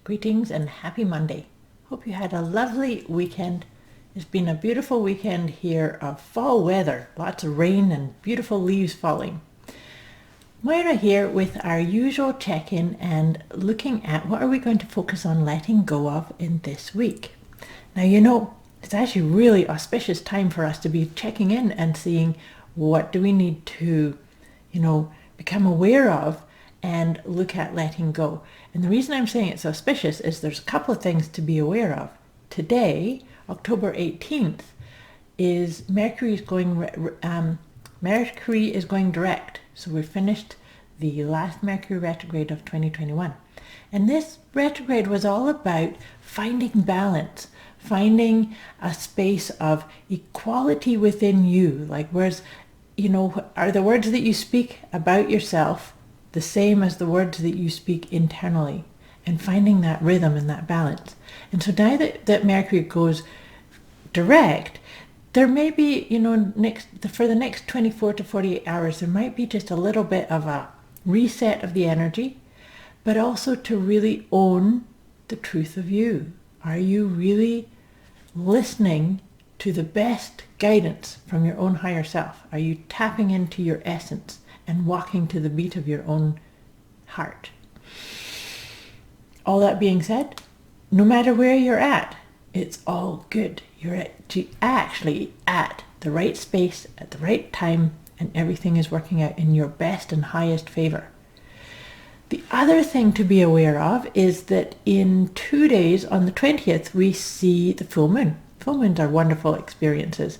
Greetings and happy Monday. Hope you had a lovely weekend. It's been a beautiful weekend here of fall weather. Lots of rain and beautiful leaves falling. Moira here with our usual check-in and looking at what are we going to focus on letting go of in this week. Now, it's actually really auspicious time for us to be checking in and seeing what do we need to, become aware of and look at letting go. And the reason I'm saying it's auspicious is there's a couple of things to be aware of. Today, October 18th, is Mercury is going direct. So we've finished the last Mercury retrograde of 2021. And this retrograde was all about finding balance, finding a space of equality within you. Like, whereas, are the words that you speak about yourself the same as the words that you speak internally, and finding that rhythm and that balance. And so now that Mercury goes direct, there may be, for the next 24 to 48 hours, there might be just a little bit of a reset of the energy, but also to really own the truth of you. Are you really listening to the best guidance from your own higher self? Are you tapping into your essence and walking to the beat of your own heart? All that being said, no matter where you're at, it's all good. You're actually at the right space at the right time, and everything is working out in your best and highest favor. The other thing to be aware of is that in 2 days, on the 20th, we see the full moon. Full moons are wonderful experiences.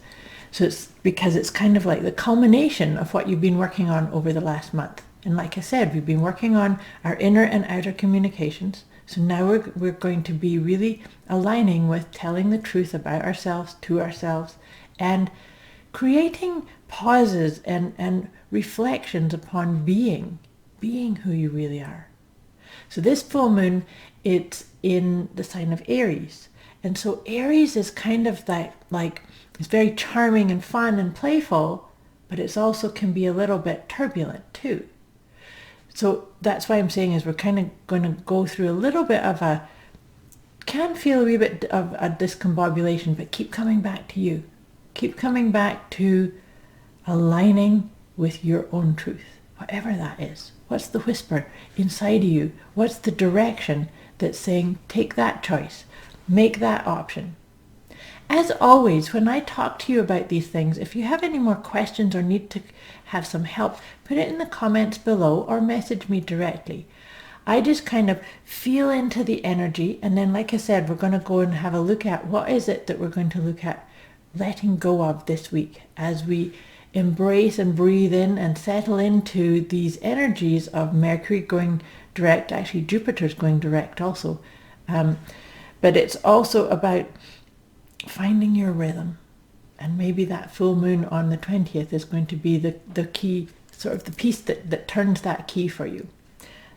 So it's because it's kind of like the culmination of what you've been working on over the last month. And like I said, we've been working on our inner and outer communications. So now we're going to be really aligning with telling the truth about ourselves, to ourselves, and creating pauses and reflections upon being who you really are. So this full moon, it's in the sign of Aries. And so Aries is kind of that, like, it's very charming and fun and playful, but it's also can be a little bit turbulent too. So that's why I'm saying is we're kind of going to go through a little bit of can feel a wee bit of a discombobulation, but keep coming back to you. Keep coming back to aligning with your own truth, whatever that is. What's the whisper inside of you? What's the direction that's saying, take that choice, make that option? As always, when I talk to you about these things, if you have any more questions or need to have some help, put it in the comments below or message me directly. I just kind of feel into the energy, and then, like I said, we're going to go and have a look at what is it that we're going to look at letting go of this week as we embrace and breathe in and settle into these energies of Mercury going direct. Actually, Jupiter's going direct also. But it's also about finding your rhythm, and maybe that full moon on the 20th is going to be the key, sort of the piece that turns that key for you.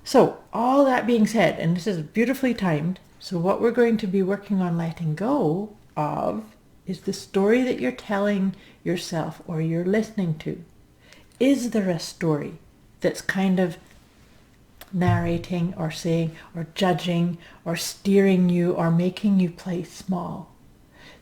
So all that being said, and this is beautifully timed, so what we're going to be working on letting go of is the story that you're telling yourself or you're listening to. Is there a story that's kind of narrating or saying or judging or steering you or making you play small?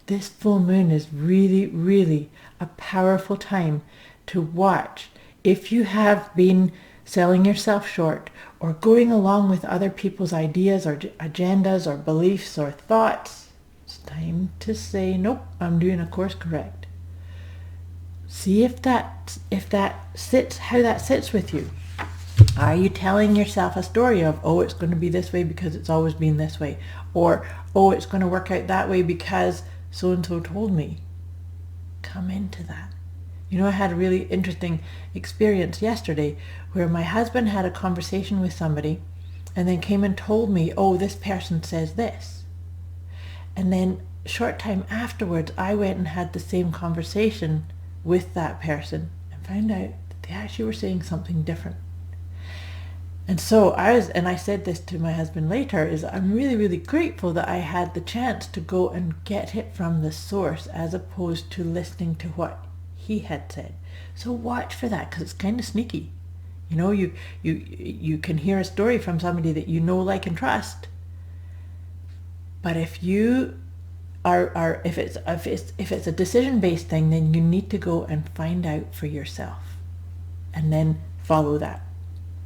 This full moon is really, really a powerful time to watch. If you have been selling yourself short or going along with other people's ideas or agendas or beliefs or thoughts, it's time to say, nope, I'm doing a course correct. See if that sits, how that sits with you. Are you telling yourself a story of, oh, it's going to be this way because it's always been this way, or, oh, it's going to work out that way because so-and-so told me? Come into that. I had a really interesting experience yesterday where my husband had a conversation with somebody and then came and told me, oh, this person says this. And then short time afterwards, I went and had the same conversation with that person and found out that they actually were saying something different. And so I said this to my husband later, is I'm really, really grateful that I had the chance to go and get it from the source as opposed to listening to what he had said. So watch for that, because it's kind of sneaky. You can hear a story from somebody that you know, like, and trust, But if you if it's a decision-based thing, then you need to go and find out for yourself and then follow that.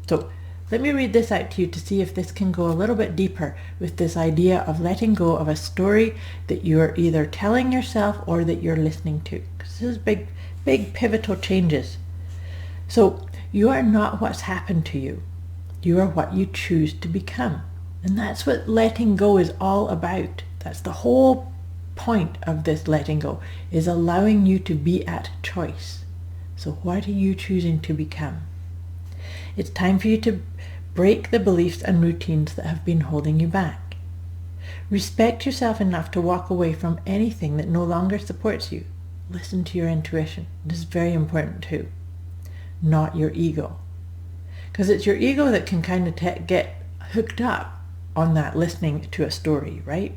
So let me read this out to you to see if this can go a little bit deeper with this idea of letting go of a story that you're either telling yourself or that you're listening to. Because this is big pivotal changes. So you are not what's happened to you. You are what you choose to become. And that's what letting go is all about. That's the whole point of this letting go, is allowing you to be at choice. So what are you choosing to become? It's time for you to break the beliefs and routines that have been holding you back. Respect yourself enough to walk away from anything that no longer supports you. Listen to your intuition. This is very important too. Not your ego. Because it's your ego that can kind of get hooked up on that listening to a story, right?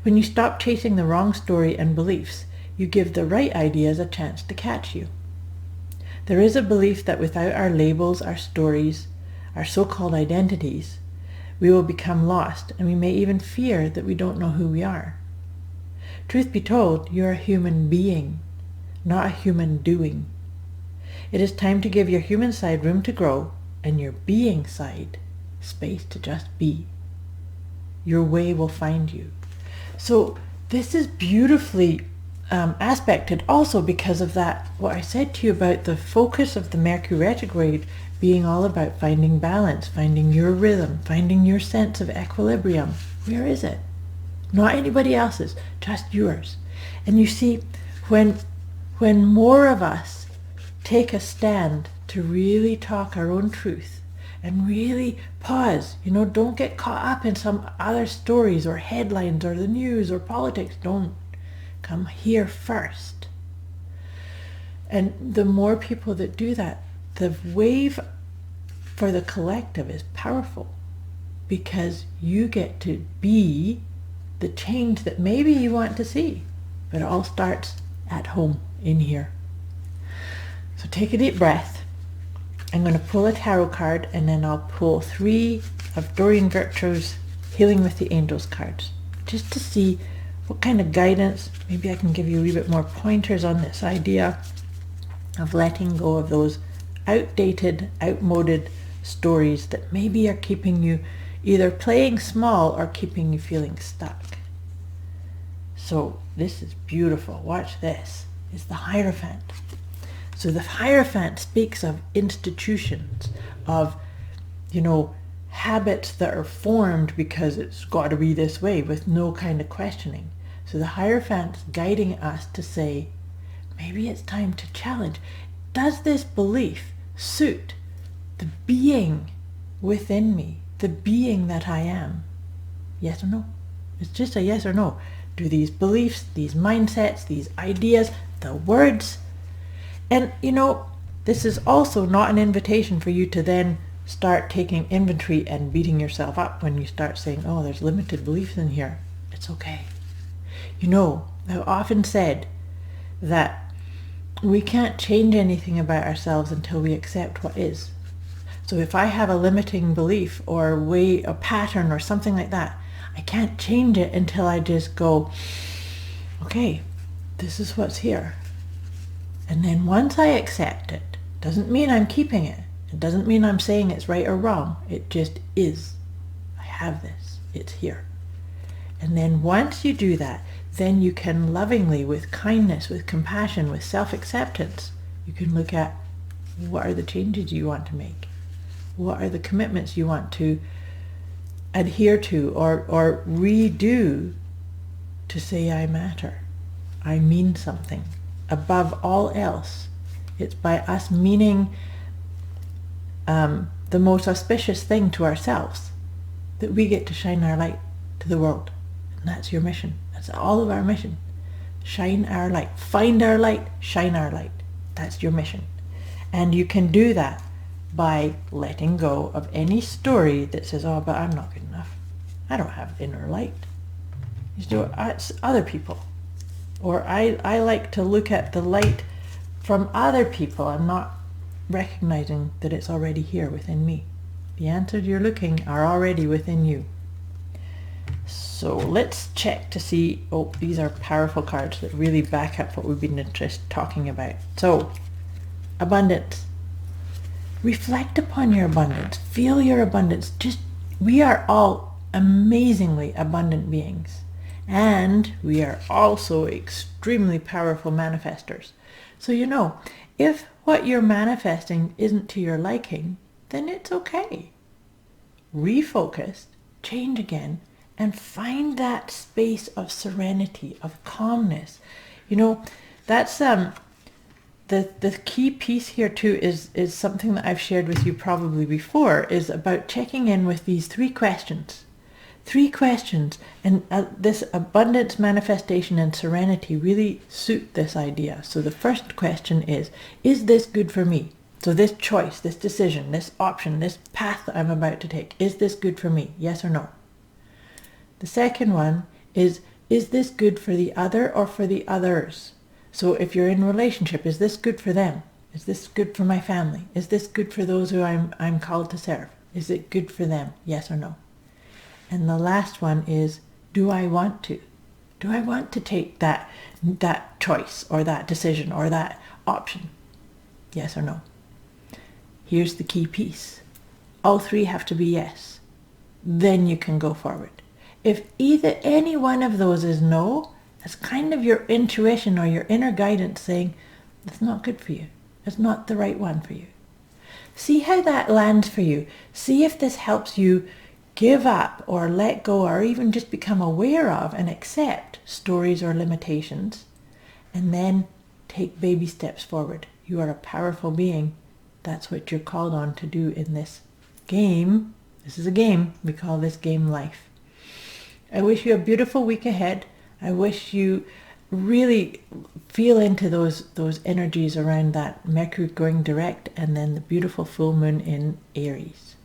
When you stop chasing the wrong story and beliefs, you give the right ideas a chance to catch you. There is a belief that without our labels, our stories, our so-called identities, we will become lost, and we may even fear that we don't know who we are. Truth be told, you're a human being, not a human doing. It is time to give your human side room to grow and your being side space to just be. Your way will find you. So this is beautifully aspected also because of that, what I said to you about the focus of the Mercury retrograde being all about finding balance, finding your rhythm, finding your sense of equilibrium. Where is it? Not anybody else's, just yours. And you see, when more of us take a stand to really talk our own truth and really pause, don't get caught up in some other stories or headlines or the news or politics. Don't. Come here first. And the more people that do that, the wave for the collective is powerful, because you get to be the change that maybe you want to see. But it all starts at home in here. So take a deep breath. I'm going to pull a tarot card, and then I'll pull 3 of Doreen Virtue's Healing with the Angels cards, just to see what kind of guidance. Maybe I can give you a wee bit more pointers on this idea of letting go of those outdated, outmoded stories that maybe are keeping you either playing small or keeping you feeling stuck. So this is beautiful. Watch this. It's the Hierophant. So the Hierophant speaks of institutions, of, habits that are formed because it's got to be this way with no kind of questioning. So the Hierophant's guiding us to say, maybe it's time to challenge. Does this belief suit the being within me, the being that I am? Yes or no? It's just a yes or no. Do these beliefs, these mindsets, these ideas, the words, and this is also not an invitation for you to then start taking inventory and beating yourself up when you start saying, oh, there's limited beliefs in here. It's okay. I've often said that we can't change anything about ourselves until we accept what is. So if I have a limiting belief or a pattern or something like that, I can't change it until I just go, okay, this is what's here. And then once I accept it, doesn't mean I'm keeping it. It doesn't mean I'm saying it's right or wrong. It just is. I have this. It's here. And then once you do that, then you can lovingly, with kindness, with compassion, with self-acceptance, you can look at what are the changes you want to make? What are the commitments you want to adhere to or redo to say I matter? I mean something. Above all else, it's by us meaning the most auspicious thing to ourselves that we get to shine our light to the world. And that's your mission. That's all of our mission. Shine our light. Find our light. Shine our light. That's your mission. And you can do that by letting go of any story that says, oh, but I'm not good enough. I don't have inner light. It's other people. Or I like to look at the light from other people. I'm not recognizing that it's already here within me. The answers you're looking are already within you. So let's check to see, oh, these are powerful cards that really back up what we've been talking about. So, abundance. Reflect upon your abundance. Feel your abundance. We are all amazingly abundant beings. And we are also extremely powerful manifestors. So if what you're manifesting isn't to your liking, then it's okay. Refocus, change again, and find that space of serenity, of calmness. That's the key piece here too is something that I've shared with you probably before, is about checking in with these three questions. And this abundance, manifestation, and serenity really suit this idea. So the first question is this good for me? So this choice, this decision, this option, this path that I'm about to take, is this good for me? Yes or no? The second one is this good for the other or for the others? So if you're in a relationship, is this good for them? Is this good for my family? Is this good for those who I'm called to serve? Is it good for them? Yes or no? And the last one is, do I want to? Do I want to take that choice or that decision or that option? Yes or no? Here's the key piece. All three have to be yes. Then you can go forward. If any one of those is no, that's kind of your intuition or your inner guidance saying, that's not good for you. It's not the right one for you. See how that lands for you. See if this helps you give up or let go or even just become aware of and accept stories or limitations. And then take baby steps forward. You are a powerful being. That's what you're called on to do in this game. This is a game. We call this game life. I wish you a beautiful week ahead. I wish you really feel into those energies around that Mercury going direct and then the beautiful full moon in Aries.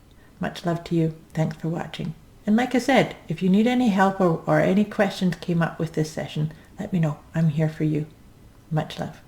Much love to you. Thanks for watching. And like I said, if you need any help or any questions came up with this session, let me know. I'm here for you. Much love.